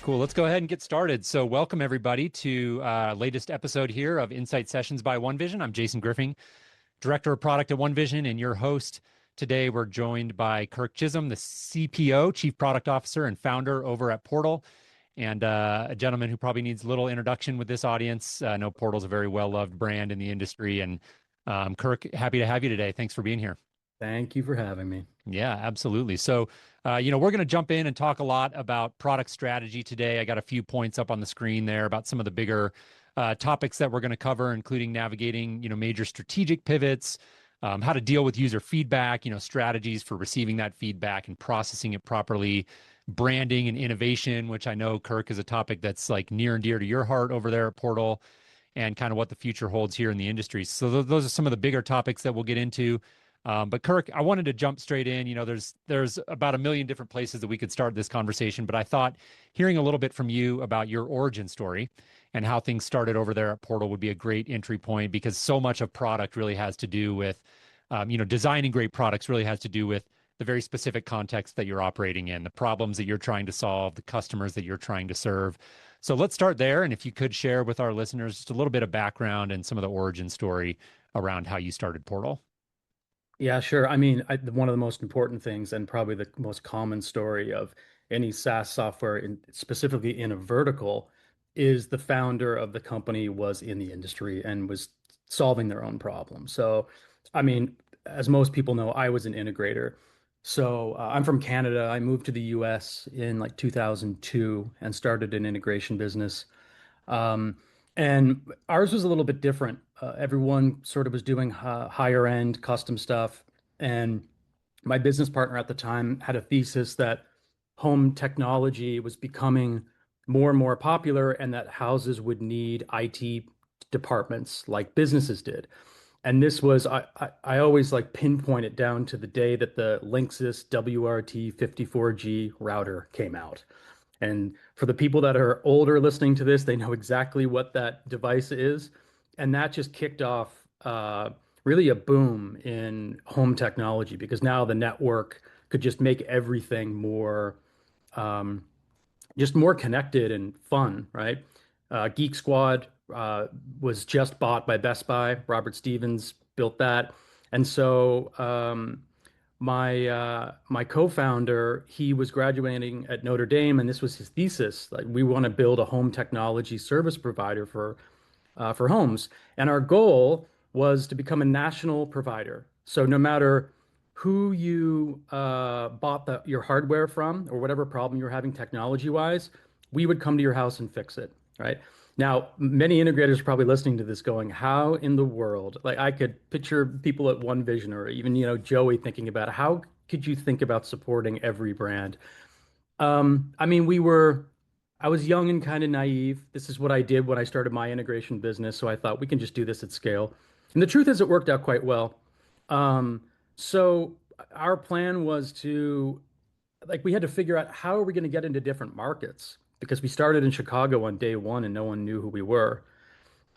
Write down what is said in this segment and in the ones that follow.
Cool. Let's go ahead and get started. So welcome everybody to latest episode here of Insight Sessions by OneVision. I'm Jason Griffing, Director of Product at OneVision, and your host. Today we're joined by Kirk Chisholm, the CPO, Chief Product Officer and founder over at Portal, and a gentleman who probably needs little introduction with this audience. I know Portal's a very well-loved brand in the industry, and Kirk, happy to have you today. Thanks for being here. Thank you for having me. Yeah, absolutely. So, we're going to jump in and talk a lot about product strategy today. I got a few points up on the screen there about some of the bigger topics that we're going to cover, including navigating, major strategic pivots, how to deal with user feedback, strategies for receiving that feedback and processing it properly, branding and innovation, which I know, Kirk, is a topic that's like near and dear to your heart over there at Portal, and kind of what the future holds here in the industry. So those are some of the bigger topics that we'll get into. But Kirk, I wanted to jump straight in. There's about a million different places that we could start this conversation, but I thought hearing a little bit from you about your origin story and how things started over there at Portal would be a great entry point, because so much of product really has to do with, designing great products really has to do with the very specific context that you're operating in, the problems that you're trying to solve, the customers that you're trying to serve. So let's start there. And if you could share with our listeners just a little bit of background and some of the origin story around how you started Portal. Yeah, sure. I mean, one of the most important things, and probably the most common story of any SaaS software, specifically in a vertical, is the founder of the company was in the industry and was solving their own problem. So, I mean, as most people know, I was an integrator. So I'm from Canada. I moved to the US in like 2002 and started an integration business. Um, and ours was a little bit different. Everyone sort of was doing higher end custom stuff. And my business partner at the time had a thesis that home technology was becoming more and more popular, and that houses would need IT departments like businesses did. And this was, I always like pinpoint it down to the day that the Linksys WRT 54G router came out. And for the people that are older listening to this, they know exactly what that device is. And that just kicked off really a boom in home technology, because now the network could just make everything more, um, just more connected and fun, right? Geek Squad was just bought by Best Buy. Robert Stevens built that. And so my co-founder, he was graduating at Notre Dame, and this was his thesis. Like, we want to build a home technology service provider for homes, and our goal was to become a national provider. So no matter who you bought your hardware from, or whatever problem you're having technology-wise, we would come to your house and fix it, right? Now, many integrators are probably listening to this going, how in the world? Like, I could picture people at OneVision, or even, Joey, thinking about how could you think about supporting every brand? I mean, I was young and kind of naive. This is what I did when I started my integration business. So I thought we can just do this at scale. And the truth is, it worked out quite well. Um, so our plan was to, like, we had to figure out how are we going to get into different markets, because we started in Chicago on day one and no one knew who we were.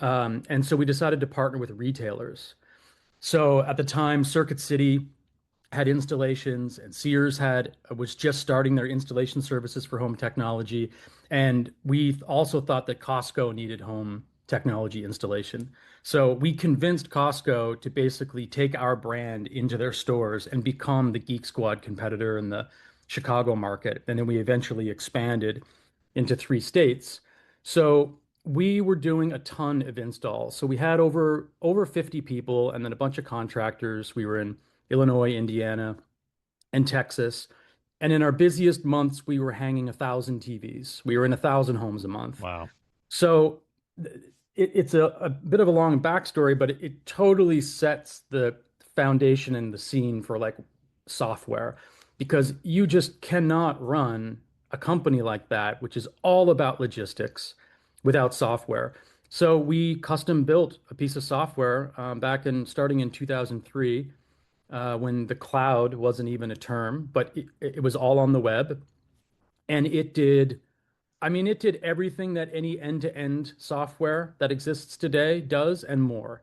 And so we decided to partner with retailers. So at the time, Circuit City had installations, and Sears had was just starting their installation services for home technology. And we also thought that Costco needed home technology installation. So we convinced Costco to basically take our brand into their stores and become the Geek Squad competitor in the Chicago market. And then we eventually expanded into 3 states. So we were doing a ton of installs. So we had over 50 people, and then a bunch of contractors. We were in Illinois, Indiana, and Texas. And in our busiest months, we were hanging 1,000 TVs. We were in 1,000 homes a month. Wow. So it's a bit of a long backstory, but it totally sets the foundation and the scene for like software, because you just cannot run a company like that, which is all about logistics, without software. So we custom built a piece of software back in starting in 2003, when the cloud wasn't even a term, but it was all on the web. And I mean, it did everything that any end-to-end software that exists today does and more,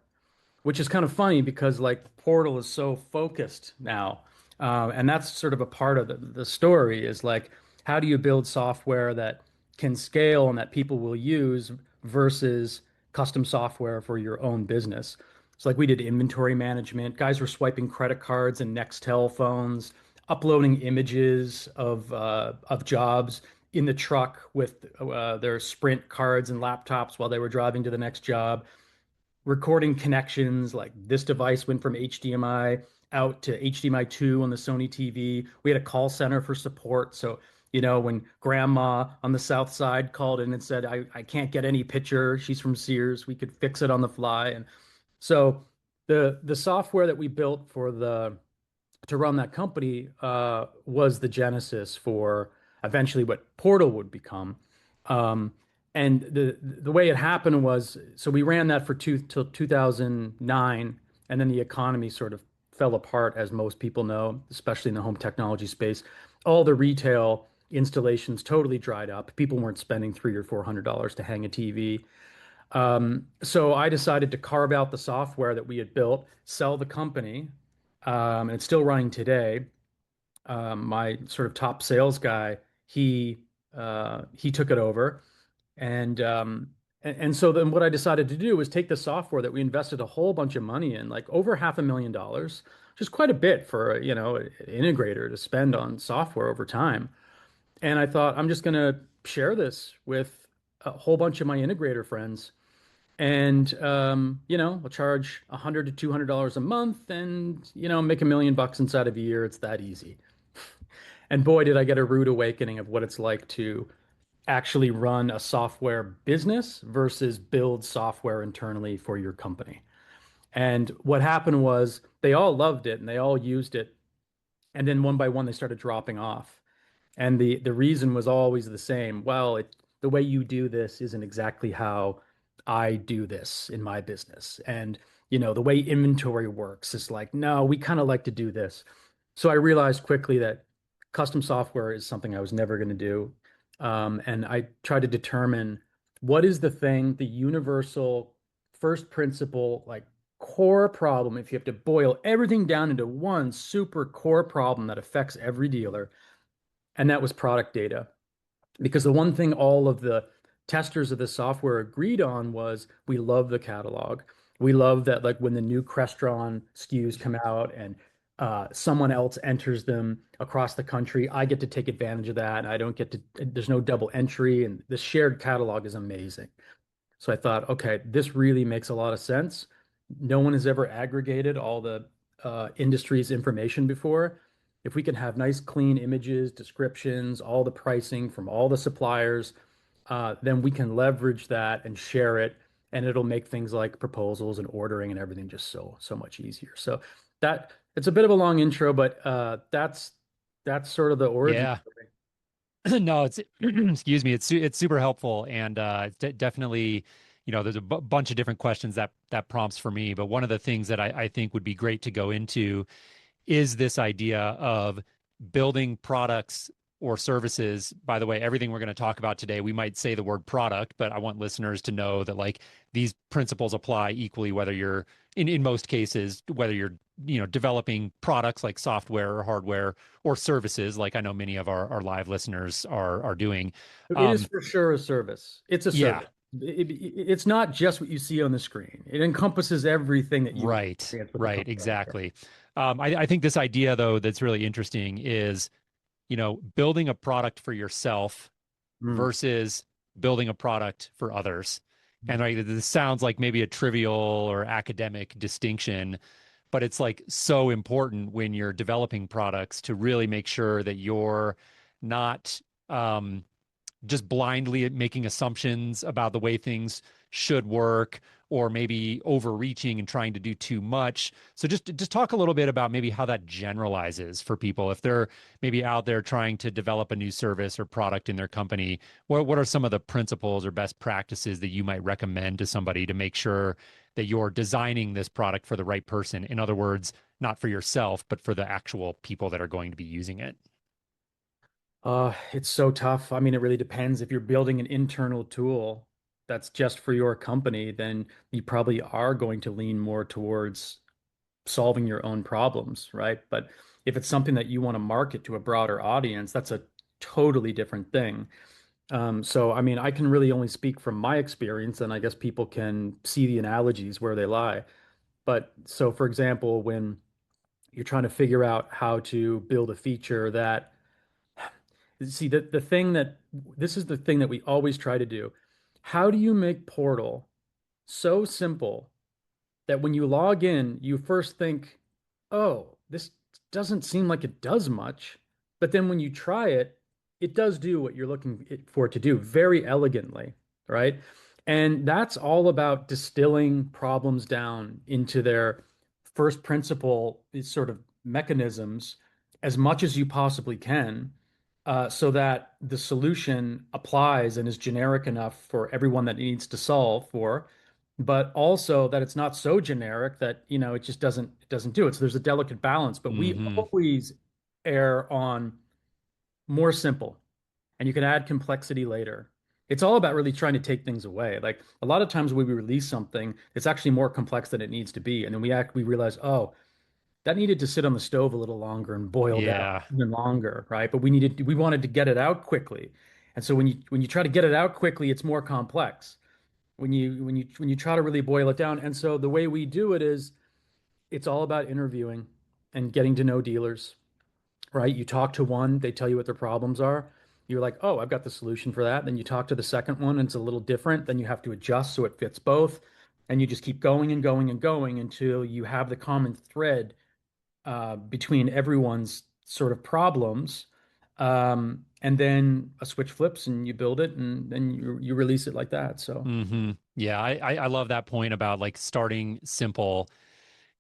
which is kind of funny because like Portal is so focused now. And that's sort of a part of the story, is like, how do you build software that can scale and that people will use versus custom software for your own business. So like we did inventory management. Guys were swiping credit cards and Nextel phones, uploading images of jobs in the truck with their Sprint cards and laptops while they were driving to the next job, recording connections. Like this device went from HDMI out to HDMI 2 on the Sony TV. We had a call center for support. So, when grandma on the South Side called in and said, I can't get any picture, she's from Sears, we could fix it on the fly. And so the software that we built for the to run that company was the genesis for eventually what Portal would become. Um, and the way it happened was, so we ran that for till 2009, and then the economy sort of fell apart, as most people know, especially in the home technology space. All the retail installations totally dried up. People weren't spending $300 or $400 to hang a TV. So I decided to carve out the software that we had built, sell the company, and it's still running today. My sort of top sales guy, he took it over, and so then what I decided to do was take the software that we invested a whole bunch of money in, like over $500,000, which is quite a bit for an integrator to spend on software over time. And I thought I'm just gonna share this with a whole bunch of my integrator friends and I'll charge $100 to $200 a month and make $1 million inside of a year. It's that easy. And boy, did I get a rude awakening of what it's like to actually run a software business versus build software internally for your company. And what happened was they all loved it and they all used it, and then one by one they started dropping off. And the reason was always the same. Well, the way you do this isn't exactly how I do this in my business. And, the way inventory works is like, no, we kind of like to do this. So I realized quickly that custom software is something I was never going to do. And I tried to determine what is the thing, the universal first principle, like core problem. If you have to boil everything down into one super core problem that affects every dealer, and that was product data. Because the one thing all of the testers of the software agreed on was we love the catalog. We love that, like when the new Crestron SKUs come out and someone else enters them across the country, I get to take advantage of that. And I don't get to, there's no double entry, and the shared catalog is amazing. So I thought, okay, this really makes a lot of sense. No one has ever aggregated all the industry's information before. If we can have nice, clean images, descriptions, all the pricing from all the suppliers, then we can leverage that and share it, and it'll make things like proposals and ordering and everything just so much easier. So that it's a bit of a long intro, but that's sort of the origin Yeah. story. No, it's excuse me. It's super helpful, and it's definitely, there's a bunch of different questions that prompts for me. But one of the things that I think would be great to go into is this idea of building products or services. By the way, everything we're going to talk about today, we might say the word product, but I want listeners to know that like these principles apply equally, whether you're in most cases, whether you're, developing products like software or hardware or services, like I know many of our live listeners are doing. It is Um, for sure a service. It's a yeah, service. It's not just what you see on the screen. It encompasses everything that you right, experience with the right, company. exactly. I think this idea though that's really interesting is, building a product for yourself Mm. versus building a product for others. And right, this sounds like maybe a trivial or academic distinction, but it's like so important when you're developing products to really make sure that you're not just blindly making assumptions about the way things should work or maybe overreaching and trying to do too much. So just talk a little bit about maybe how that generalizes for people if they're maybe out there trying to develop a new service or product in their company. What are some of the principles or best practices that you might recommend to somebody to make sure that you're designing this product for the right person? In other words, not for yourself, but for the actual people that are going to be using it. It's so tough. I mean, it really depends. If you're building an internal tool that's just for your company, then you probably are going to lean more towards solving your own problems, right? But if it's something that you want to market to a broader audience, that's a totally different thing. So, I mean, I can really only speak from my experience, and I guess people can see the analogies where they lie. But so, for example, when you're trying to figure out how to build a feature that, see, the thing that this is the thing that we always try to do. How do you make Portal so simple that when you log in, you first think, oh, this doesn't seem like it does much. But then when you try it, it does do what you're looking for it to do very elegantly, right? And that's all about distilling problems down into their first principle, these sort of mechanisms, as much as you possibly can, so that the solution applies and is generic enough for everyone that it needs to solve for, but also that it's not so generic that, it just doesn't do it. So there's a delicate balance, but we Hmm. always err on more simple, and you can add complexity later. It's all about really trying to take things away. Like a lot of times when we release something, it's actually more complex than it needs to be. And then we realize, oh, that needed to sit on the stove a little longer and boil down Yeah. even longer, right? But we wanted to get it out quickly. And so when you try to get it out quickly, it's more complex. When you try to really boil it down. And so the way we do it is it's all about interviewing and getting to know dealers, right? You talk to one, they tell you what their problems are. You're like, oh, I've got the solution for that. Then you talk to the second one, and it's a little different. Then you have to adjust so it fits both. And you just keep going and going and going until you have the common thread between everyone's sort of problems. And then a switch flips and you build it and then you release it like that. So, Yeah, I love that point about like starting simple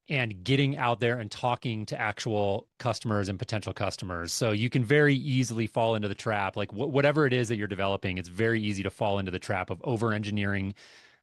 and getting out there and talking to actual customers and potential customers. So you can very easily fall into the trap, like whatever it is that you're developing, it's very easy to fall into the trap of over engineering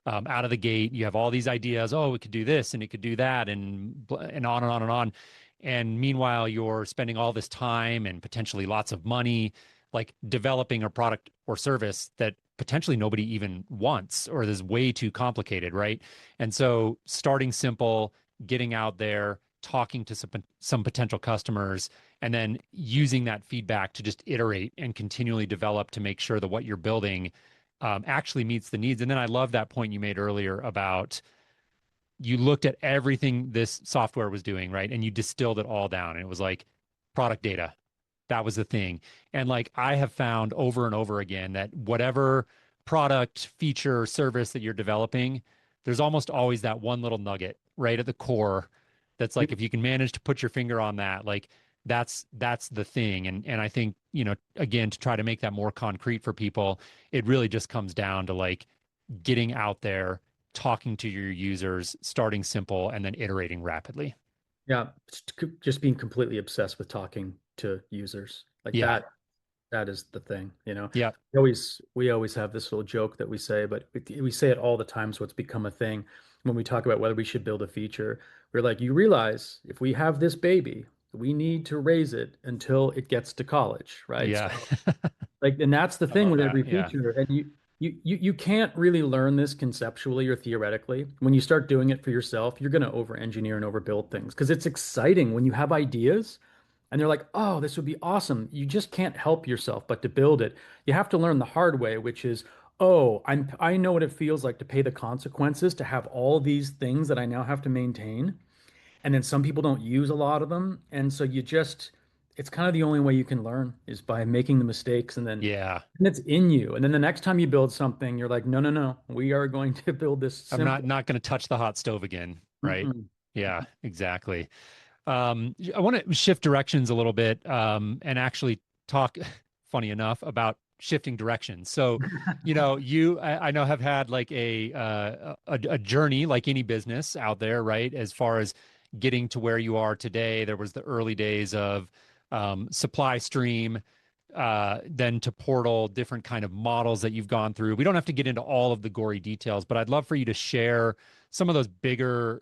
out of the gate. You have all these ideas. Oh, it could do this and it could do that, and on and on and on. And meanwhile, you're spending all this time and potentially lots of money, like developing a product or service that potentially nobody even wants, or is way too complicated, right? And so, starting simple, getting out there, talking to some potential customers, and then using that feedback to just iterate and continually develop to make sure that what you're building actually meets the needs. And then I love that point you made earlier about you looked at everything this software was doing, right? And you distilled it all down. And it was like product data. That was the thing. And like I have found over and over again that whatever product, feature, service that you're developing, there's almost always that one little nugget right at the core that's like if you can manage to put your finger on that, like that's the thing. And I think, again, to try to make that more concrete for people, it really just comes down to like getting out there, talking to your users, starting simple, and then iterating rapidly. yeah, just being completely obsessed with talking to users like Yeah. that is the thing, Yeah. We always have this little joke that we say, but we say it all the time, so it's become a thing. When we talk about whether we should build a feature, we're like, you realize if we have this baby, we need to raise it until it gets to college, right? Yeah. So like, and that's the I thing love with that. every Yeah. feature. And you can't really learn this conceptually or theoretically. When you start doing it for yourself, you're going to over engineer and overbuild things because it's exciting when you have ideas and they're like, oh, this would be awesome. You just can't help yourself but to build it. You have to learn the hard way, which is, oh, I know what it feels like to pay the consequences, to have all these things that I now have to maintain. And then some people don't use a lot of them. And so it's kind of the only way you can learn is by making the mistakes Yeah. and it's in you. And then the next time you build something, you're like, no, no, no, we are going to build this I'm not simple. not going to touch the hot stove again, right? Mm-mm. Yeah, exactly. I want to shift directions a little bit and actually talk, funny enough, about shifting directions. So, I know have had like a journey like any business out there, right? As far as getting to where you are today, there was the early days of supply stream, then to Portal, different kind of models that you've gone through. We don't have to get into all of the gory details, but I'd love for you to share some of those bigger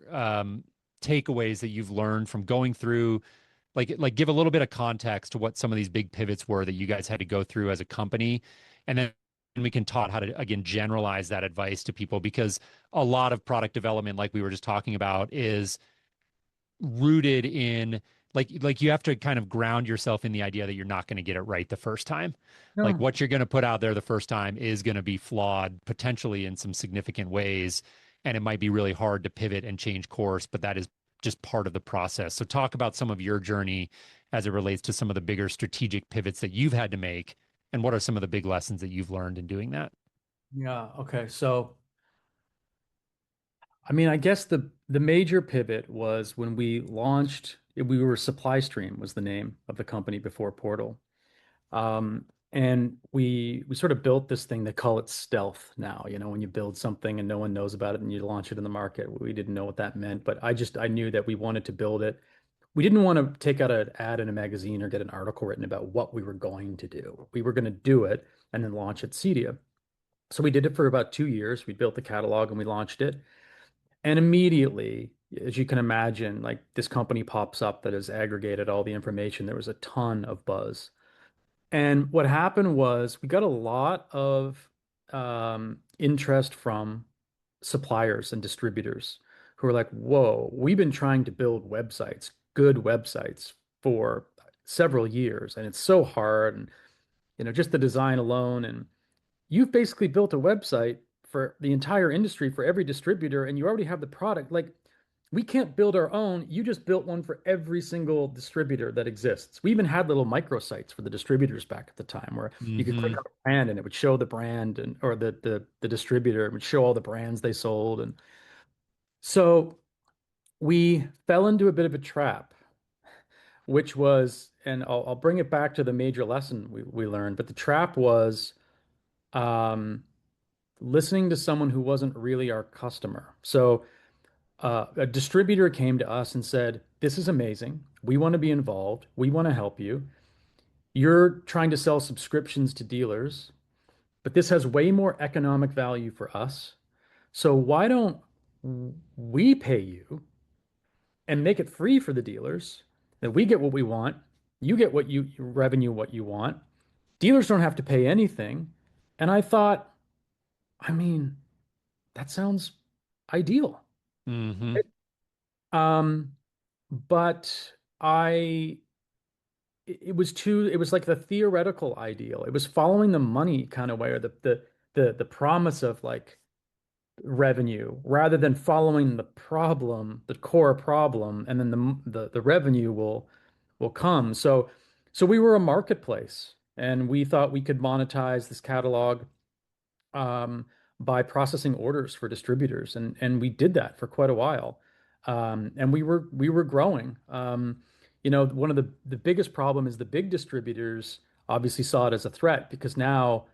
takeaways that you've learned from going through, like give a little bit of context to what some of these big pivots were that you guys had to go through as a company, and then we can talk how to again generalize that advice to people, because a lot of product development, like we were just talking about, is rooted in like you have to kind of ground yourself in the idea that you're not going to get it right the first time. Like No. what you're going to put out there the first time is going to be flawed potentially in some significant ways, and it might be really hard to pivot and change course, but that is just part of the process. So talk about some of your journey as it relates to some of the bigger strategic pivots that you've had to make, and what are some of the big lessons that you've learned in doing that? Yeah. Okay. So, I mean, I guess the major pivot was when we launched, we were Supply Stream was the name of the company before Portal. And we sort of built this thing, they call it stealth now, when you build something and no one knows about it and you launch it in the market. We didn't know what that meant, but I knew that we wanted to build it. We didn't want to take out an ad in a magazine or get an article written about what we were going to do. We were going to do it and then launch at Cedia. So we did it for about 2 years. We built the catalog and we launched it. And immediately, as you can imagine, like this company pops up that has aggregated all the information. There was a ton of buzz. And what happened was we got a lot of interest from suppliers and distributors who are like, whoa, we've been trying to build websites, good websites for several years, and it's so hard. And, just the design alone. And you've basically built a website for the entire industry for every distributor, and you already have the product. Like, we can't build our own. You just built one for every single distributor that exists. We even had little microsites for the distributors back at the time where you could click Hmm. on a brand and it would show the brand and or the distributor. It would show all the brands they sold. And so we fell into a bit of a trap, which was, and I'll bring it back to the major lesson we learned, but the trap was um, listening to someone who wasn't really our customer. So a distributor came to us and said, "This is amazing. We want to be involved. We want to help you. You're trying to sell subscriptions to dealers, but this has way more economic value for us. So why don't we pay you and make it free for the dealers? That we get what we want, you get what you revenue what you want. Dealers don't have to pay anything." And I thought, I mean, that sounds ideal. Hmm. Um, but I it was like the theoretical ideal. It was following the money kind of way, or the promise of like revenue rather than following the problem, the core problem, and then the revenue will come. So we were a marketplace and we thought we could monetize this catalog um, by processing orders for distributors, and we did that for quite a while, and we were growing. One of the biggest problem is the big distributors obviously saw it as a threat because now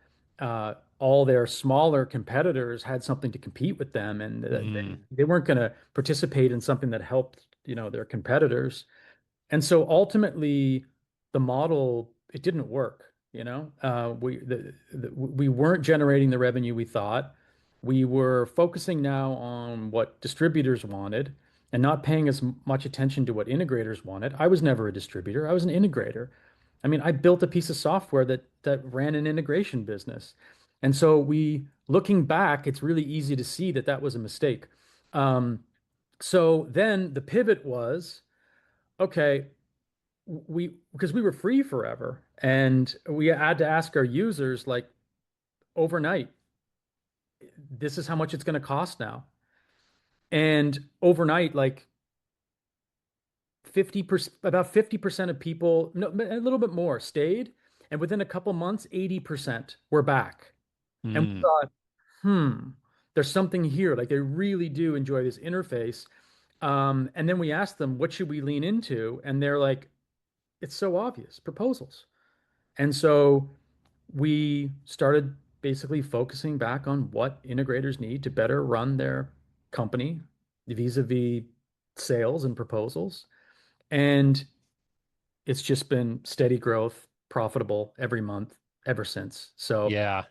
all their smaller competitors had something to compete with them, and Mm. they weren't going to participate in something that helped their competitors. And so ultimately, the model it didn't work. We weren't generating the revenue we thought. We were focusing now on what distributors wanted and not paying as much attention to what integrators wanted. I was never a distributor. I was an integrator. I mean, I built a piece of software that ran an integration business. And so looking back, it's really easy to see that that was a mistake. So then the pivot was, okay, because we were free forever and we had to ask our users like overnight, this is how much it's going to cost now. And overnight, like 50%, about 50% of people, no, a little bit more stayed. And within a couple months, 80% were back. And we Mm. thought, hmm, there's something here. Like they really do enjoy this interface. And then we asked them, what should we lean into? And they're like, it's so obvious, proposals. And so we started basically focusing back on what integrators need to better run their company vis-a-vis sales and proposals. And it's just been steady growth, profitable every month ever since. So Yeah.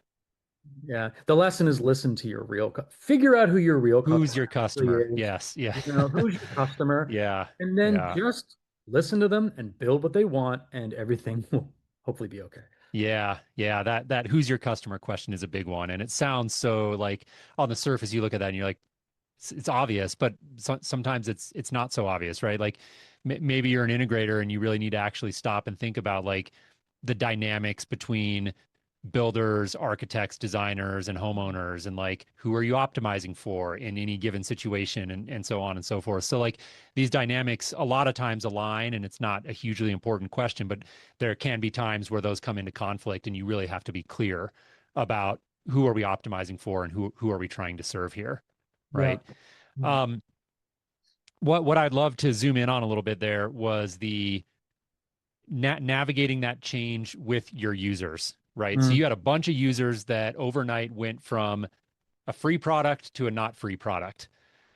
yeah, the lesson is listen to your figure out who your real Who's customer your actually customer? is. Yes. Yeah. Who's your customer, Yeah. and then Yeah. just listen to them and build what they want, and everything will hopefully be okay. Yeah, yeah, that who's your customer question is a big one, and it sounds so like on the surface you look at that and you're like it's obvious, but sometimes it's not so obvious, right? Like maybe you're an integrator and you really need to actually stop and think about like the dynamics between builders, architects, designers, and homeowners, and like who are you optimizing for in any given situation, and so on and so forth. So like these dynamics a lot of times align, and it's not a hugely important question, but there can be times where those come into conflict, and you really have to be clear about who are we optimizing for and who are we trying to serve here, Yeah. right? Um, what I'd love to zoom in on a little bit there was the navigating that change with your users, right? So Mm. you had a bunch of users that overnight went from a free product to a not free product,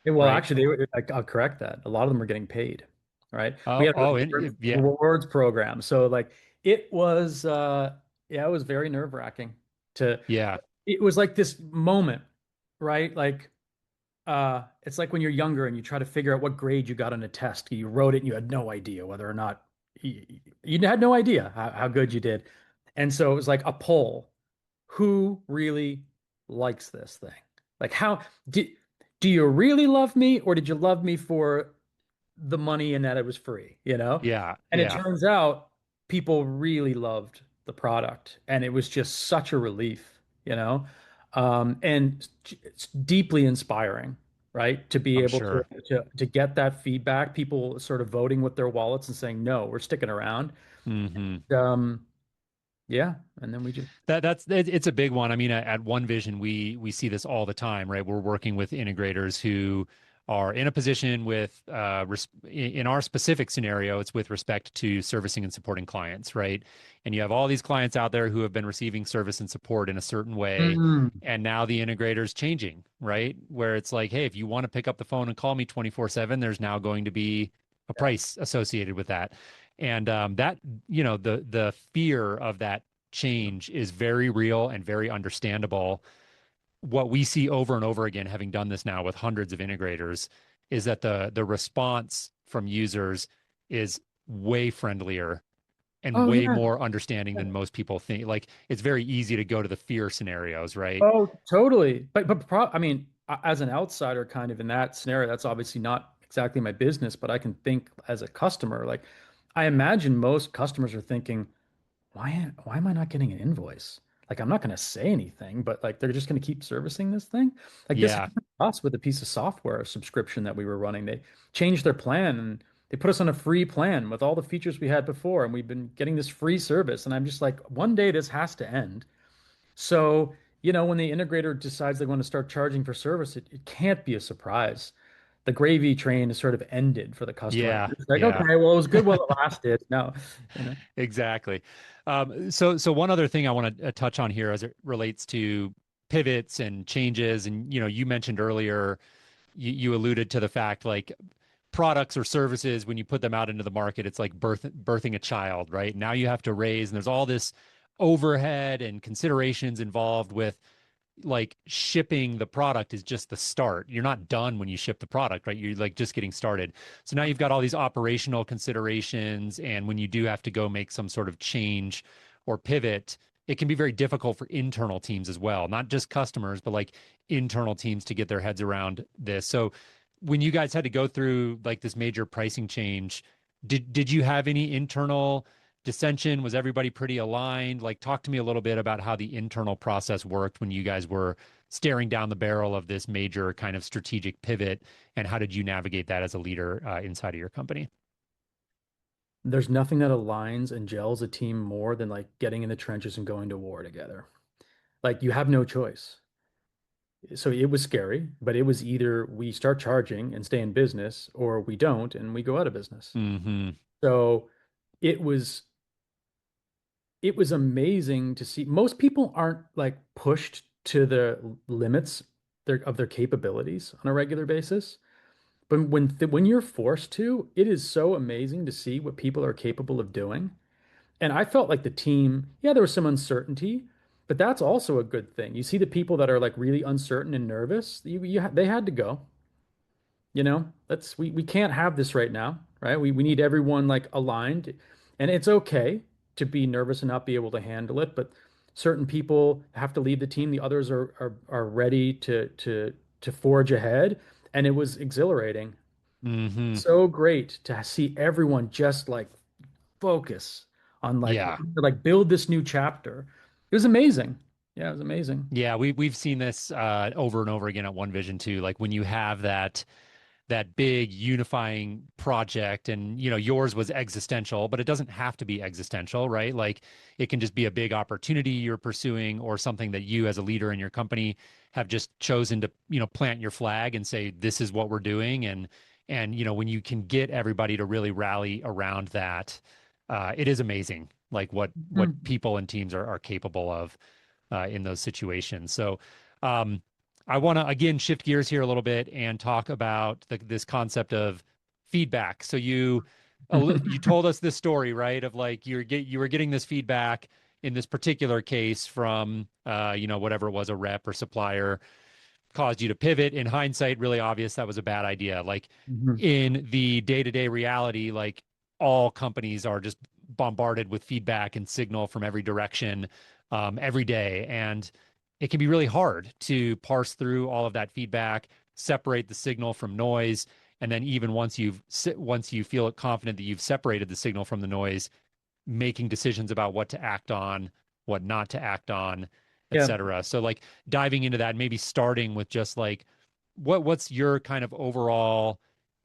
Well, right? actually, I'll correct that. A lot of them were getting paid, right? We Oh, had oh, yeah, rewards program. So like it was yeah, it was very nerve-wracking to yeah, it was like this moment, right? Like it's like when you're younger and you try to figure out what grade you got on a test. You wrote it and you had no idea whether or not you had no idea how good you did. And so it was like a poll. Who really likes this thing? Like how do you really love me or did you love me for the money and that it was free, you know? yeah, And it yeah, turns out people really loved the product and it was just such a relief, you know? And it's deeply inspiring, right? To be I'm able sure. to get that feedback, people sort of voting with their wallets and saying, no, we're sticking around. Hmm. Um, yeah, and then we just It's a big one. I mean, at OneVision, we see this all the time, right? We're working with integrators who are in a position with in our specific scenario, it's with respect to servicing and supporting clients, right? And you have all these clients out there who have been receiving service and support in a certain way, Mm. and now the integrator's changing, right? Where it's like, hey, if you want to pick up the phone and call me 24/7, there's now going to be a Yeah. price associated with that. And that, the fear of that change is very real and very understandable. What we see over and over again, having done this now with hundreds of integrators, is that the response from users is way friendlier and Oh way yeah. more understanding than most people think. Like it's very easy to go to the fear scenarios, right? Oh, totally. I mean, as an outsider, kind of in that scenario, that's obviously not exactly my business, but I can think as a customer, like I imagine most customers are thinking, why am I not getting an invoice? Like I'm not going to say anything, but like they're just going to keep servicing this thing. Like this Yeah. happened to us with a piece of software subscription that we were running. They changed their plan and they put us on a free plan with all the features we had before, and we've been getting this free service. And I'm just like, one day this has to end. So, when the integrator decides they want to start charging for service, it can't be a surprise. The gravy train is sort of ended for the customer. Yeah. It's like, Yeah. okay, well, it was good while it lasted. No, you know. Exactly. So one other thing I want to touch on here as it relates to pivots and changes, and you mentioned earlier, you alluded to the fact like products or services when you put them out into the market, it's like birthing a child, right? Now you have to raise, and there's all this overhead and considerations involved with like shipping the product is just the start. You're not done when you ship the product, right? You're like just getting started. So now you've got all these operational considerations. And when you do have to go make some sort of change or pivot, it can be very difficult for internal teams as well, not just customers, but like internal teams to get their heads around this. So when you guys had to go through like this major pricing change, did you have any internal dissension? Was everybody pretty aligned? Like, talk to me a little bit about how the internal process worked when you guys were staring down the barrel of this major kind of strategic pivot, and how did you navigate that as a leader inside of your company? There's nothing that aligns and gels a team more than like getting in the trenches and going to war together. Like you have no choice. So it was scary, but it was either we start charging and stay in business or we don't and we go out of business. Hmm. So it was it was amazing to see. Most people aren't like pushed to the limits of their capabilities on a regular basis. But when you're forced to, it is so amazing to see what people are capable of doing. And I felt like the team, yeah, there was some uncertainty, but that's also a good thing. You see the people that are like really uncertain and nervous, they had to go. That's we can't have this right now, right? We need everyone like aligned, and it's okay to be nervous and not be able to handle it, but certain people have to leave the team. The others are ready to forge ahead, and it was exhilarating. Hmm. So great to see everyone just like focus on like Yeah. like build this new chapter. It was amazing. Yeah, it was amazing. Yeah, we've seen this over and over again at OneVision too. Like when you have that big unifying project, and yours was existential, but it doesn't have to be existential, right? Like it can just be a big opportunity you're pursuing, or something that you as a leader in your company have just chosen to plant your flag and say this is what we're doing. And when you can get everybody to really rally around that, it is amazing like what Mhm. people and teams are capable of in those situations. So um, I want to again shift gears here a little bit and talk about this concept of feedback. So you told us this story, right? Of like you were getting this feedback in this particular case from whatever it was, a rep or supplier, caused you to pivot. In hindsight, really obvious that was a bad idea. Like Mhm. in the day-to-day reality, like all companies are just bombarded with feedback and signal from every direction every day. And it can be really hard to parse through all of that feedback, separate the signal from noise. And then even once you feel confident that you've separated the signal from the noise, making decisions about what to act on, what not to act on, et Yeah. cetera. So like diving into that, maybe starting with just like what's your kind of overall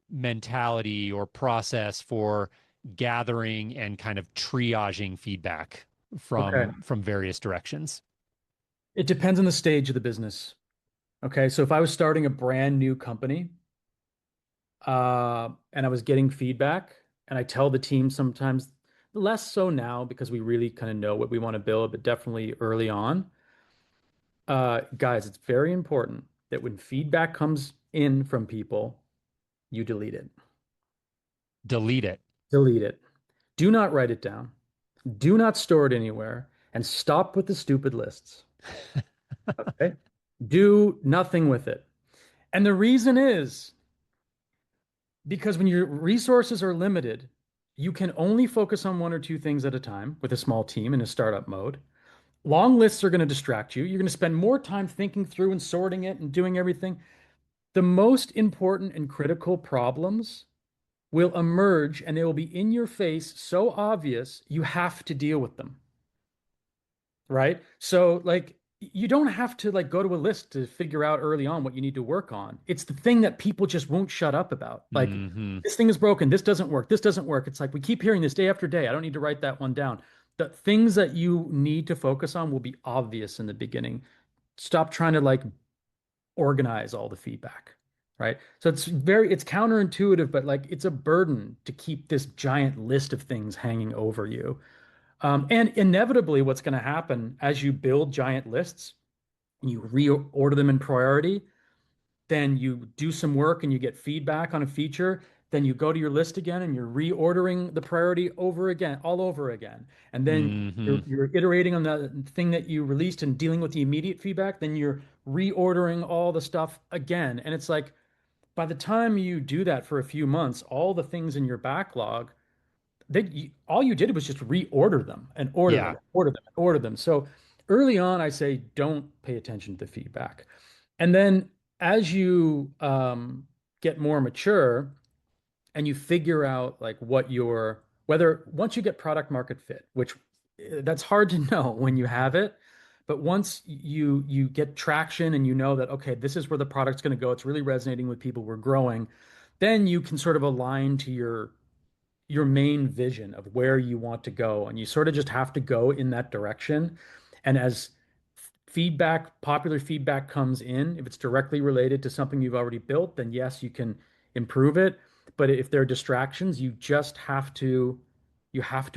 mentality or process for gathering and kind of triaging feedback Okay. from various directions? It depends on the stage of the business. Okay. So if I was starting a brand new company, and I was getting feedback, and I tell the team sometimes, less so now because we really kind of know what we want to build, but definitely early on. Guys, it's very important that when feedback comes in from people, you delete it. Delete it. Delete it. Do not write it down. Do not store it anywhere, and stop with the stupid lists. Okay? Do nothing with it. And the reason is because when your resources are limited, you can only focus on one or two things at a time with a small team in a startup mode. Long lists are going to distract you. You're going to spend more time thinking through and sorting it and doing everything. The most important and critical problems will emerge and they will be in your face, so obvious you have to deal with them, right? So like you don't have to like go to a list to figure out early on what you need to work on. It's the thing that people just won't shut up about. Like Hmm. this thing is broken, this doesn't work, this doesn't work. It's like we keep hearing this day after day. I don't need to write that one down. The things that you need to focus on will be obvious in the beginning. Stop trying to like organize all the feedback, right? So it's counterintuitive, but like it's a burden to keep this giant list of things hanging over you. And inevitably, what's going to happen as you build giant lists, you reorder them in priority, then you do some work and you get feedback on a feature, then you go to your list again and you're reordering the priority over again, all over again. And then Hmm. you're iterating on the thing that you released and dealing with the immediate feedback, then you're reordering all the stuff again. And it's like by the time you do that for a few months, all the things in your backlog all you did was just reorder them and order them, Yeah. order them, order them. So early on, I say don't pay attention to the feedback. And then as you get more mature and you figure out like what your whether once you get product market fit, which that's hard to know when you have it, but once you get traction and you know that okay, this is where the product's going to go, it's really resonating with people, we're growing, then you can sort of align to your main vision of where you want to go. And you sort of just have to go in that direction. And as popular feedback comes in, if it's directly related to something you've already built, then yes, you can improve it. But if there are distractions, you have to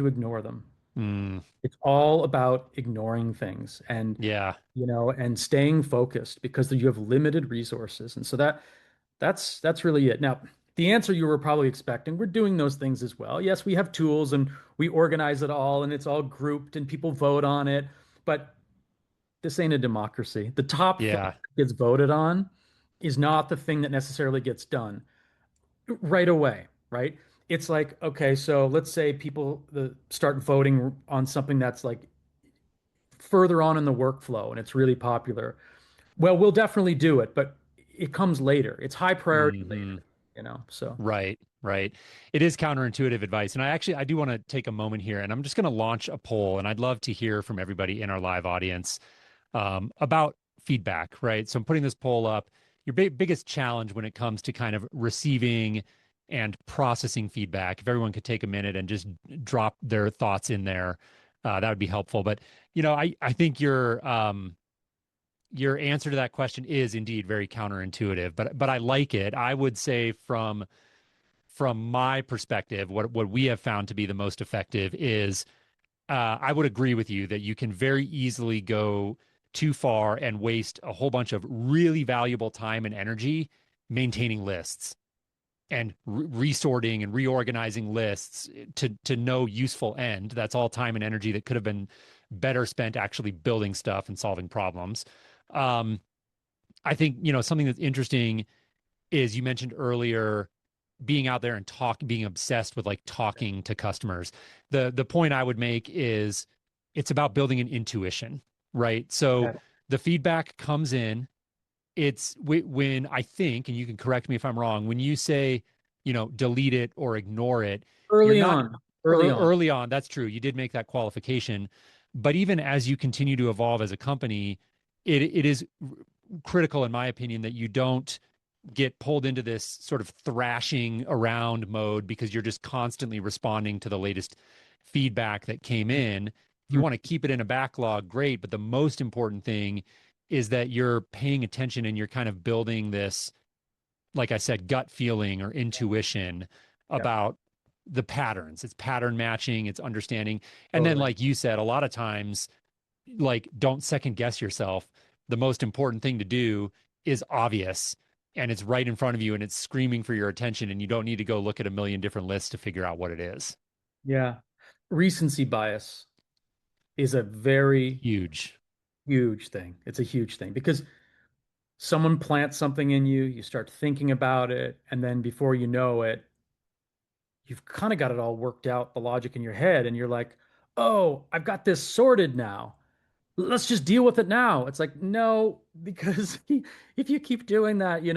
ignore them. Mm, It's all about ignoring things and yeah. and staying focused because you have limited resources. And so that's really it. Now, the answer you were probably expecting, we're doing those things as well. Yes, we have tools and we organize it all and it's all grouped and people vote on it, but this ain't a democracy. The top thing Yeah. that gets voted on is not the thing that necessarily gets done right away, right? It's like, okay, so let's say people start voting on something that's like further on in the workflow and it's really popular. Well, we'll definitely do it, but it comes later. It's high priority Hmm. later. So Right, right. It is counterintuitive advice. And I do want to take a moment here and I'm just going to launch a poll and I'd love to hear from everybody in our live audience about feedback, right? So I'm putting this poll up. Your biggest challenge when it comes to kind of receiving and processing feedback, if everyone could take a minute and just drop their thoughts in there, that would be helpful. But, I think your answer to that question is indeed very counterintuitive, but I like it. I would say from my perspective, what we have found to be the most effective is I would agree with you that you can very easily go too far and waste a whole bunch of really valuable time and energy maintaining lists and resorting and reorganizing lists to no useful end. That's all time and energy that could have been better spent actually building stuff and solving problems. Um, I think, something that's interesting is you mentioned earlier being out there and being obsessed with like talking to customers. The point I would make is it's about building an intuition, right? So yeah. the feedback comes in. It's when I think, and you can correct me if I'm wrong, when you say, delete it or ignore it, you're Early not on, early on. early on. That's true. You did make that qualification. But even as you continue to evolve as a company, it is critical, in my opinion, that you don't get pulled into this sort of thrashing around mode because you're just constantly responding to the latest feedback that came in. If you Mhm. want to keep it in a backlog, great. But the most important thing is that you're paying attention and you're kind of building this, like I said, gut feeling or intuition Yeah, about the patterns. It's pattern matching, it's understanding. And then, totally. like you said, a lot of times, like, don't second guess yourself. The most important thing to do is obvious and it's right in front of you and it's screaming for your attention. And you don't need to go look at a million different lists to figure out what it is. Yeah. Recency bias is a very Huge. huge thing. It's a huge thing because someone plants something in you, you start thinking about it, and then before you know it, you've kind of got it all worked out, the logic in your head, and you're like, oh, I've got this sorted now. Let's just deal with it now. It's like, no, because if you keep doing that, you're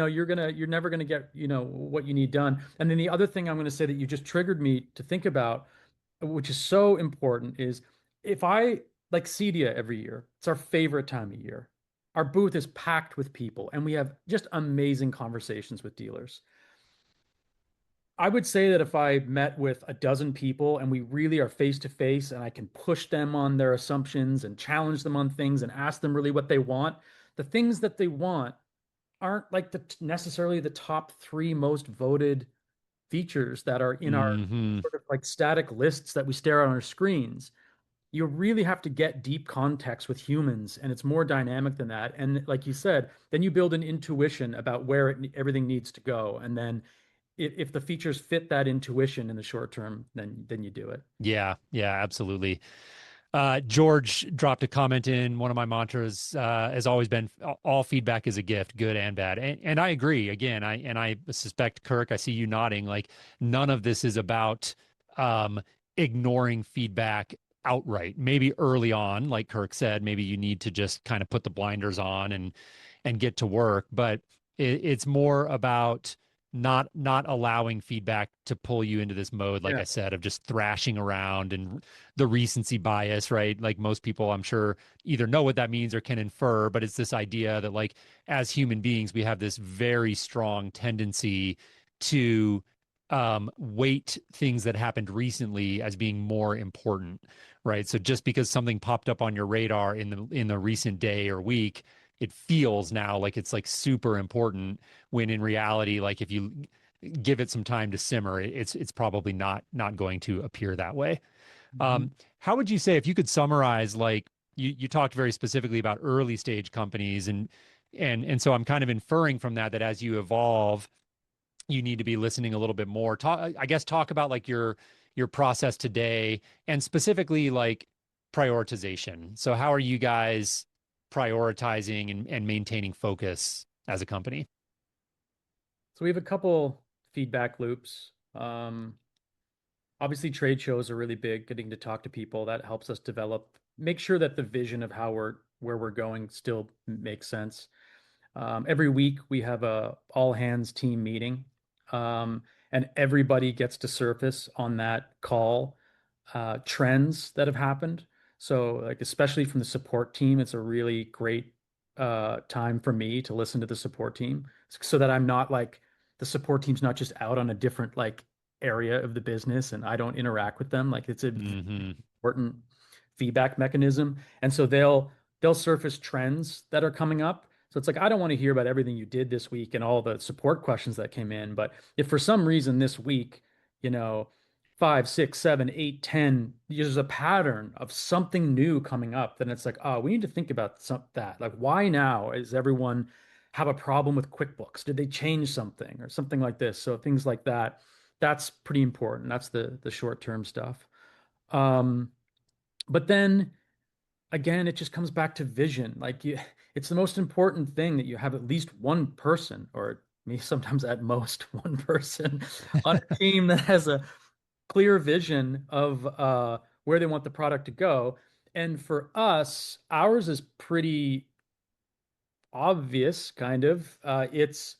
never gonna get, what you need done. And then the other thing I'm gonna say that you just triggered me to think about, which is so important, is if I like CEDIA every year, it's our favorite time of year. Our booth is packed with people, and we have just amazing conversations with dealers. I would say that if I met with a dozen people and we really are face to face and I can push them on their assumptions and challenge them on things and ask them really what they want, the things that they want aren't like necessarily the top three most voted features that are in our Hmm. sort of like static lists that we stare at on our screens. You really have to get deep context with humans, and it's more dynamic than that. And like you said, then you build an intuition about where everything needs to go. And then if the features fit that intuition in the short term, then you do it. Yeah, yeah, absolutely. George dropped a comment in. One of my mantras has always been all feedback is a gift, good and bad. And I agree. Again, I suspect, Kirk, I see you nodding, like none of this is about ignoring feedback outright. Maybe early on, like Kirk said, maybe you need to just kind of put the blinders on and get to work. But it's more about not allowing feedback to pull you into this mode, like Yeah. I said, of just thrashing around and the recency bias, right? Like most people, I'm sure, either know what that means or can infer, but it's this idea that, like, as human beings, we have this very strong tendency to weight things that happened recently as being more important, right? So just because something popped up on your radar in the recent day or week, it feels now like it's like super important when in reality, like if you give it some time to simmer, it's probably not going to appear that way. Mhm. How would you say, if you could summarize, like you talked very specifically about early stage companies and so I'm kind of inferring from that that as you evolve, you need to be listening a little bit more. Talk about like your process today and specifically like prioritization. So how are you guys prioritizing and maintaining focus as a company? So we have a couple feedback loops. Obviously, trade shows are really big, getting to talk to people. That helps us develop, make sure that the vision of where we're going still makes sense. Every week we have a all hands team meeting. and everybody gets to surface on that call trends that have happened. So, like, especially from the support team, it's a really great time for me to listen to the support team so that I'm not like the support team's not just out on a different like area of the business and I don't interact with them. Like, it's a Hmm. important feedback mechanism. And so they'll surface trends that are coming up. So it's like I don't want to hear about everything you did this week and all the support questions that came in. But if for some reason this week, you know, 5, 6, 7, 8, 10, there's a pattern of something new coming up, then it's like, oh, we need to think about that. Like, why now? Is everyone have a problem with QuickBooks? Did they change something or something like this? So things like that, that's pretty important. That's the short-term stuff. Um, but then again, it just comes back to vision. It's the most important thing that you have at least one person, or maybe sometimes at most one person on a team that has a clear vision of where they want the product to go. And for us, ours is pretty obvious, kind of. It's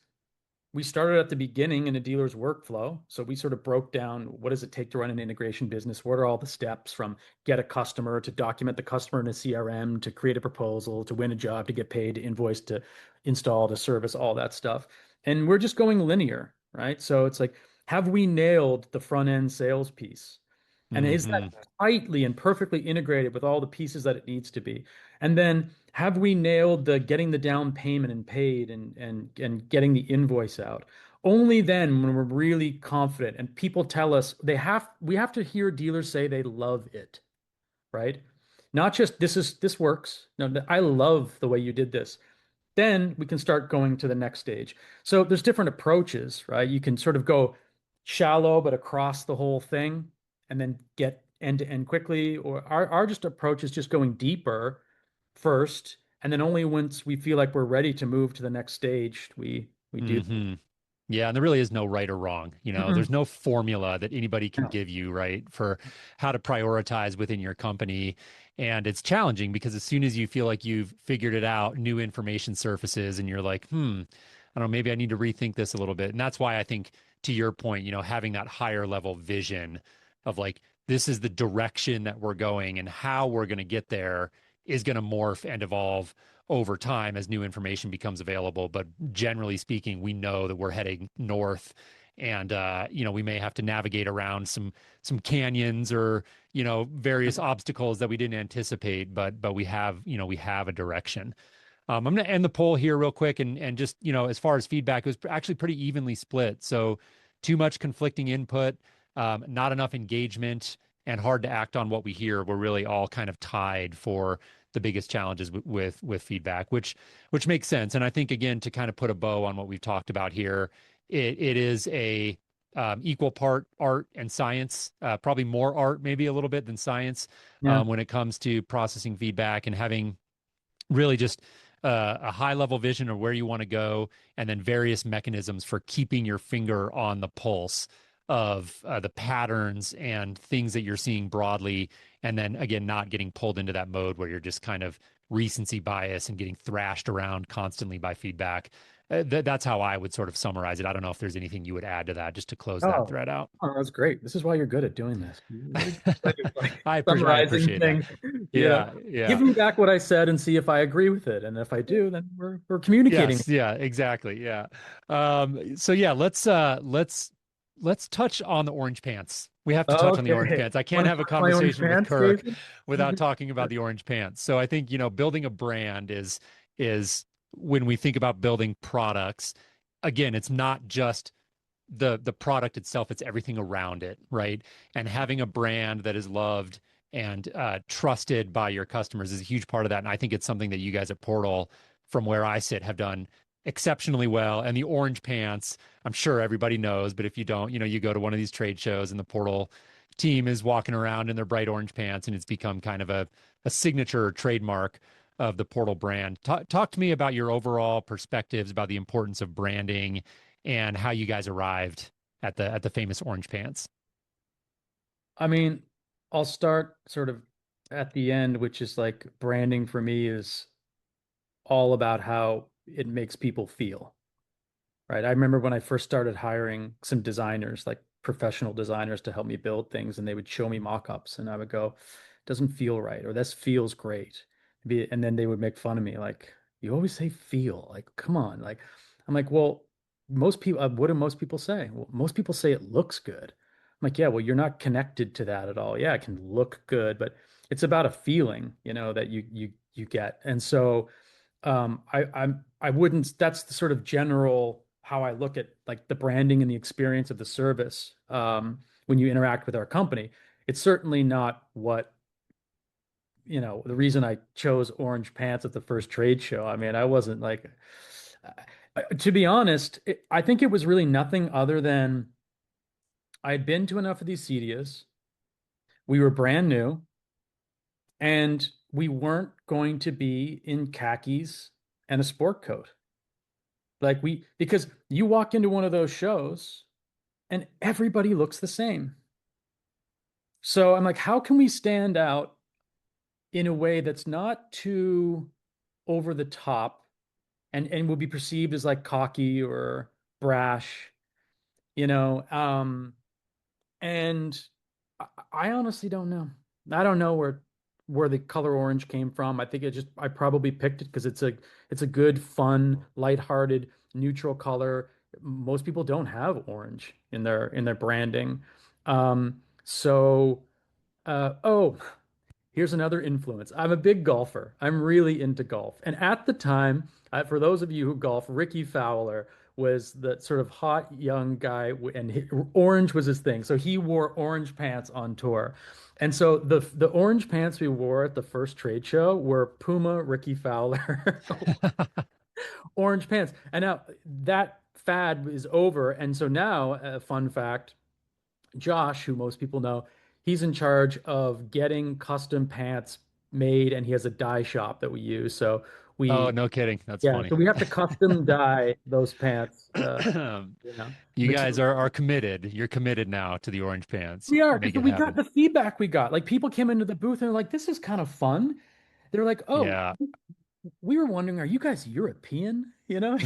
we started at the beginning in a dealer's workflow. So we sort of broke down what does it take to run an integration business? What are all the steps from get a customer to document the customer in a CRM to create a proposal to win a job to get paid to invoice to install to service, all that stuff. And we're just going linear, right? So it's like, have we nailed the front end sales piece? And is that Hmm. tightly and perfectly integrated with all the pieces that it needs to be? And then have we nailed the getting the down payment and paid and getting the invoice out? Only then when we're really confident and people tell us we have to hear dealers say they love it, right? Not just this works. No, I love the way you did this. Then we can start going to the next stage. So there's different approaches, right? You can sort of go shallow but across the whole thing and then get end to end quickly. Or our just approach is just going deeper first, and then only once we feel like we're ready to move to the next stage, we do. Hmm. Yeah, and there really is no right or wrong. There's Mm-mm. no formula that anybody can give you, right, for how to prioritize within your company. And it's challenging because as soon as you feel like you've figured it out, new information surfaces and you're like, I don't know, maybe I need to rethink this a little bit. And that's why I think, to your point, having that higher level vision of like, this is the direction that we're going and how we're going to get there is going to morph and evolve over time as new information becomes available. But generally speaking, we know that we're heading north, and we may have to navigate around some canyons or various obstacles that we didn't anticipate. But we have a direction. I'm going to end the poll here real quick, and just as far as feedback, it was actually pretty evenly split. So too much conflicting input, not enough engagement, and hard to act on what we hear. We're really all kind of tied for the biggest challenges with feedback, which makes sense. And I think again, to kind of put a bow on what we've talked about here, it is a equal part art and science, probably more art, maybe a little bit than science, Yeah. when it comes to processing feedback and having really just a high level vision of where you want to go, and then various mechanisms for keeping your finger on the pulse of the patterns and things that you're seeing broadly. And then again, not getting pulled into that mode where you're just kind of recency bias and getting thrashed around constantly by feedback. That's how I would sort of summarize it. I don't know if there's anything you would add to that just to close that Oh, thread out. oh, that's great. This is why you're good at doing this. You're really good at like I summarizing appreciate that. things. Yeah. Yeah, yeah. Give me back what I said and see if I agree with it. And if I do, then we're communicating. Yes, yeah, exactly. Yeah. So yeah, let's touch on the orange pants. We have to touch on the orange Okay. pants. I can't Want to have a talk my orange conversation with pants, Kirk Jason? without talking about the orange pants. So I think, building a brand is when we think about building products, again, it's not just the product itself, it's everything around it, right? And having a brand that is loved and trusted by your customers is a huge part of that. And I think it's something that you guys at Portal, from where I sit, have done exceptionally well. And the orange pants, I'm sure everybody knows, but if you don't, you go to one of these trade shows and the Portal team is walking around in their bright orange pants, and it's become kind of a signature or trademark of the Portal brand. Talk to me about your overall perspectives about the importance of branding and how you guys arrived at the famous orange pants. I mean, I'll start sort of at the end, which is like branding for me is all about how it makes people feel, right? I remember when I first started hiring some designers, like professional designers to help me build things, and they would show me mock-ups and I would go, doesn't feel right, or this feels great. And then they would make fun of me, like, you always say feel, like, come on. Like, I'm like, well, most people, what do most people say? Well, most people say it looks good. I'm like, yeah, well, you're not connected to that at all. Yeah, it can look good, but it's about a feeling, that you get. And so I wouldn't, that's the sort of general how I look at like the branding and the experience of the service when you interact with our company. It's certainly not what, the reason I chose orange pants at the first trade show. I mean, I wasn't like, to be honest, I think it was really nothing other than I had been to enough of these CEDIAs. We were brand new and we weren't going to be in khakis and a sport coat. Because you walk into one of those shows and everybody looks the same. So I'm like, how can we stand out in a way that's not too over the top and will be perceived as like cocky or brash, you know? And I honestly don't know. I don't know where the color orange came from. I think I probably picked it because it's a good, fun, lighthearted, neutral color. Most people don't have orange in their branding. So oh, here's another influence. I'm a big golfer. I'm really into golf. And at the time, for those of you who golf, Ricky Fowler was the sort of hot young guy, and orange was his thing. So he wore orange pants on tour. And so the orange pants we wore at the first trade show were Puma Ricky Fowler orange pants. And now that fad is over. And so now, a fun fact, Josh, who most people know, he's in charge of getting custom pants made, and he has a dye shop that we use. So Oh, we, no kidding. That's yeah, funny. so we have to custom dye those pants. You guys Material. are committed. You're committed now to the orange pants. We are, Make because it we got happen. the feedback we got. Like people came into the booth and they're like, "This is kind of fun." They're like, "Oh, Yeah. we were wondering, are you guys European? Yeah,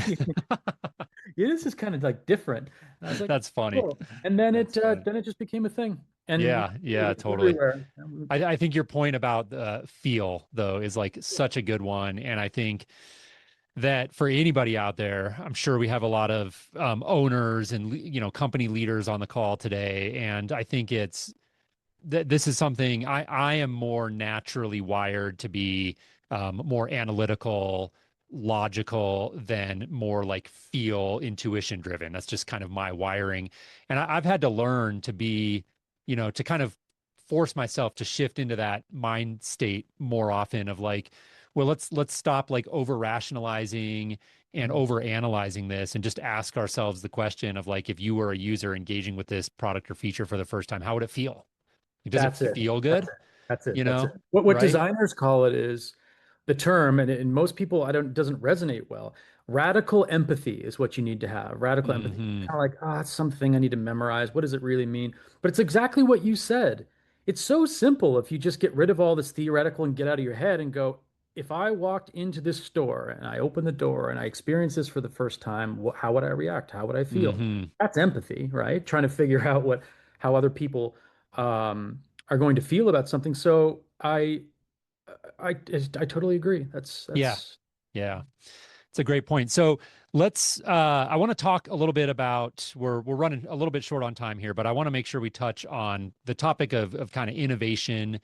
this is kind of like different." And I was like, That's funny. "Cool." And then That's funny. it just became a thing, and Yeah, yeah, it's totally. everywhere. I think your point about feel though is like such a good one, and I think that for anybody out there, I'm sure we have a lot of owners and company leaders on the call today, and I think it's that this is something I am more naturally wired to be more analytical, logical than more like feel intuition driven. That's just kind of my wiring. And I've had to learn to be, to kind of force myself to shift into that mind state more often of like, well, let's stop like over rationalizing and Mhm. over analyzing this and just ask ourselves the question of like, if you were a user engaging with this product or feature for the first time, how would it feel? Like, does it That's it. feel That's good? it. That's it. You That's it. know, What right? designers call it is the term, and most people I don't doesn't resonate well. Radical empathy is what you need to have. Radical empathy. Hmm. Kind of like, it's something I need to memorize. What does it really mean? But it's exactly what you said. It's so simple if you just get rid of all this theoretical and get out of your head and go, if I walked into this store and I opened the door and I experienced this for the first time, how would I react? How would I feel? Hmm. That's empathy, right? Trying to figure out how other people are going to feel about something. So I totally agree. Yeah. That's Yeah. It's a great point. So let's I want to talk a little bit about we're running a little bit short on time here, but I want to make sure we touch on the topic of kind of innovation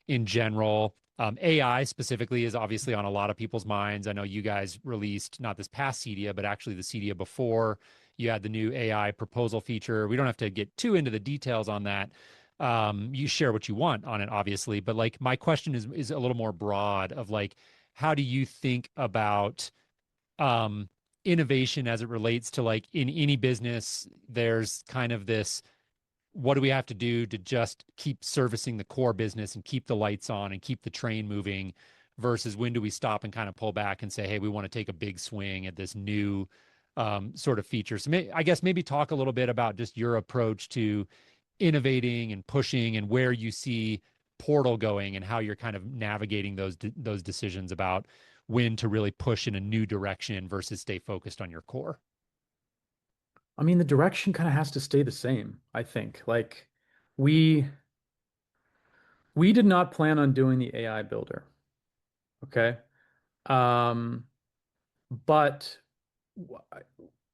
in general. AI specifically is obviously on a lot of people's minds. I know you guys released not this past CEDIA, but actually the CEDIA before. You had the new AI proposal feature. We don't have to get too into the details on that. You share what you want on it, obviously, but like my question is a little more broad of like, how do you think about um innovation as it relates to like in any business? There's kind of this, what do we have to do to just keep servicing the core business and keep the lights on and keep the train moving versus when do we stop and kind of pull back and say, hey, we want to take a big swing at this new sort of feature. So I guess maybe talk a little bit about just your approach to innovating and pushing and where you see Portal going and how you're kind of navigating those decisions about when to really push in a new direction versus stay focused on your core. I mean, the direction kind of has to stay the same, I think. Like we we did not plan on doing the AI builder, okay? Um, but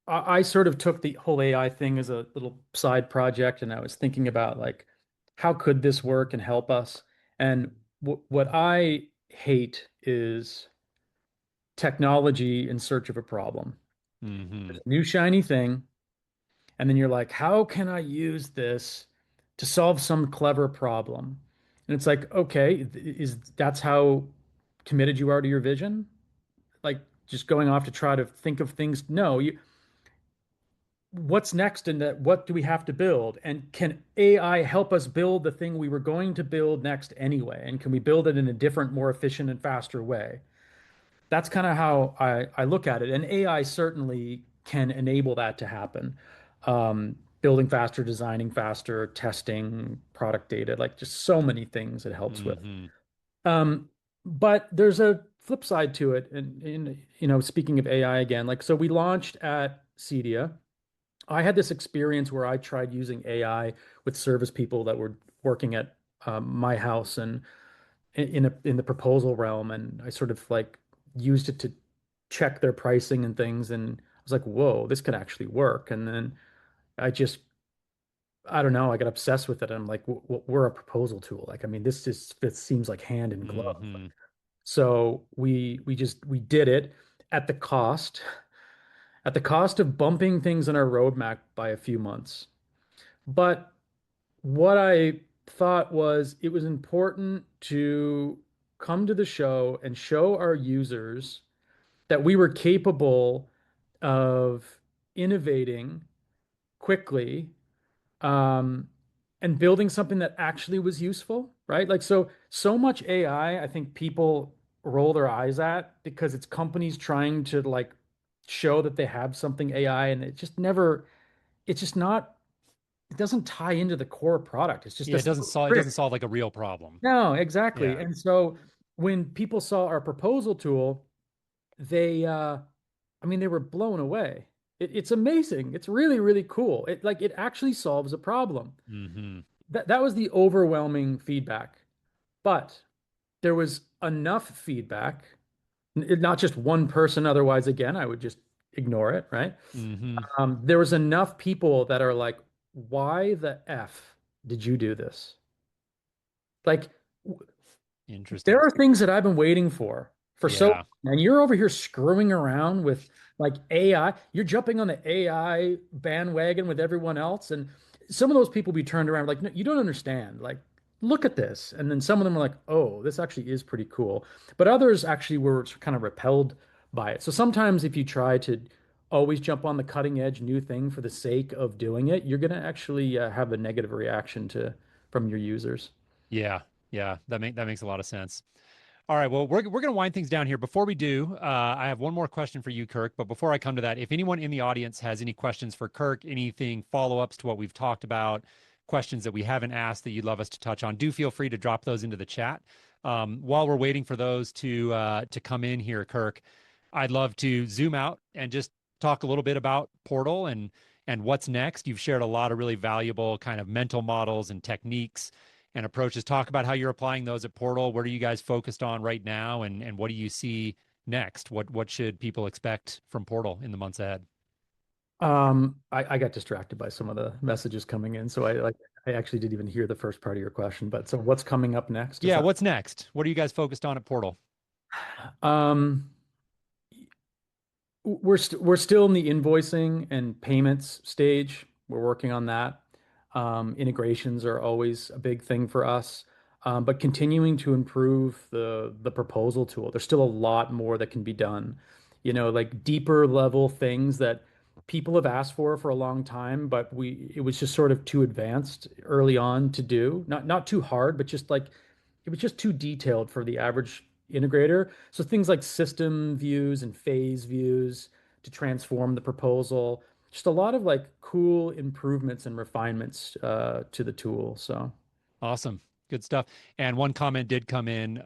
I sort of took the whole AI thing as a little side project, and I was thinking about like how could this work and help us? And what I hate is technology in search of a problem. Hmm. There's a new shiny thing, and then you're like, how can I use this to solve some clever problem? And it's like, okay, is that's how committed you are to your vision? Like just going off to try to think of things. No, what's next and that what do we have to build? And can AI help us build the thing we were going to build next anyway? And can we build it in a different, more efficient and faster way? That's kind of how I look at it. And AI certainly can enable that to happen. Building faster, designing faster, testing product data, like just so many things it helps with. Hmm. Um, but there's a flip side to it. And speaking of AI again, like so we launched at Cedia. I had this experience where I tried using AI with service people that were working at my house and in the proposal realm, and I sort of like used it to check their pricing and things, and I was like, "Whoa, this could actually work." And then I just, I don't know, I got obsessed with it. I'm like, "We're a proposal tool. Like, I mean, this seems like hand in glove." Hmm. So we did it at the cost at the cost of bumping things in our roadmap by a few months. But what I thought was it was important to come to the show and show our users that we were capable of innovating quickly, um, and building something that actually was useful, right? Like so much AI, I think people roll their eyes at because it's companies trying to like show that they have something AI, and it's just not, it doesn't tie into the core product. It's just Yeah, a it doesn't simple solve it trick. doesn't solve like a real problem. No, exactly. Yeah. And so when people saw our proposal tool, they I mean they were blown away. It's amazing. It's really, really cool. It actually solves a problem. Hmm. That was the overwhelming feedback. But there was enough feedback, not just one person, otherwise again, I would just ignore it, right? Hmm. There was enough people that are like, why the F did you do this? Like, there Interesting. are things that I've been waiting for so Yeah. long. And you're over here screwing around with like AI. You're jumping on the AI bandwagon with everyone else. And some of those people be turned around like, no, you don't understand. Like, look at this. And then some of them are like, oh, this actually is pretty cool. But others actually were kind of repelled by it. So sometimes if you try to always jump on the cutting edge new thing for the sake of doing it, you're going to actually have a negative reaction to from your users. Yeah. Yeah. That makes a lot of sense. All right. Well, we're going to wind things down here. Before we do, I have one more question for you, Kirk. But before I come to that, if anyone in the audience has any questions for Kirk, anything follow-ups to what we've talked about, questions that we haven't asked that you'd love us to touch on, do feel free to drop those into the chat. While we're waiting for those to come in here, Kirk, I'd love to zoom out and just talk a little bit about Portal and what's next. You've shared a lot of really valuable kind of mental models and techniques and approaches. Talk about how you're applying those at Portal. What are you guys focused on right now, and what do you see next? What should people expect from Portal in the months ahead? I got distracted by some of the messages coming in, so I actually didn't even hear the first part of your question. But so what's coming up next? Is Yeah, that what's next? What are you guys focused on at Portal? um we're still in the invoicing and payments stage. We're working on that. Integrations are always a big thing for us, but continuing to improve the proposal tool. There's still a lot more that can be done. Like deeper level things that people have asked for a long time, but it was just sort of too advanced early on to do. Not too hard, but just like it was just too detailed for the average integrator. So things like system views and phase views to transform the proposal. Just a lot of like cool improvements and refinements to the tool. So Awesome. Good stuff. And one comment did come in.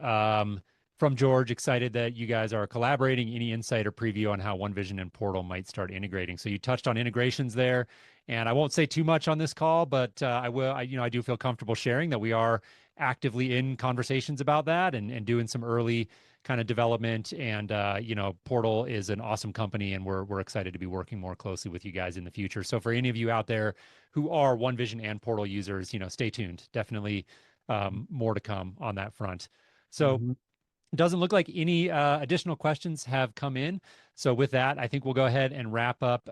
from George, excited that you guys are collaborating. Any insight or preview on how OneVision and Portal might start integrating? So you touched on integrations there, and I won't say too much on this call, but I will. I do feel comfortable sharing that we are actively in conversations about that and doing some early kind of development. And Portal is an awesome company, and we're excited to be working more closely with you guys in the future. So for any of you out there who are OneVision and Portal users, stay tuned. Definitely more to come on that front. So Mhm. it doesn't look like any additional questions have come in. So with that, I think we'll go ahead and wrap up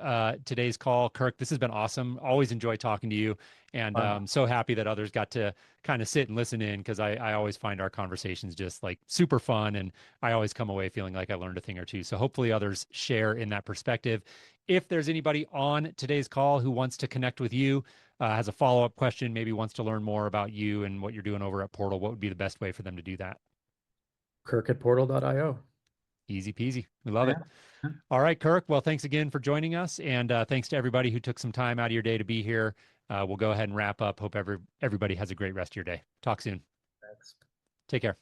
today's call. Kirk, this has been awesome. Always enjoy talking to you, and so happy that others got to kind of sit and listen in, because I always find our conversations just like super fun, and I always come away feeling like I learned a thing or two. So hopefully others share in that perspective. If there's anybody on today's call who wants to connect with you, has a follow-up question, maybe wants to learn more about you and what you're doing over at Portal, what would be the best way for them to do that? Kirk at portal.io. Easy peasy. We love Yeah. it. All right, Kirk. Well, thanks again for joining us. And thanks to everybody who took some time out of your day to be here. We'll go ahead and wrap up. Hope everybody has a great rest of your day. Talk soon. Thanks. Take care.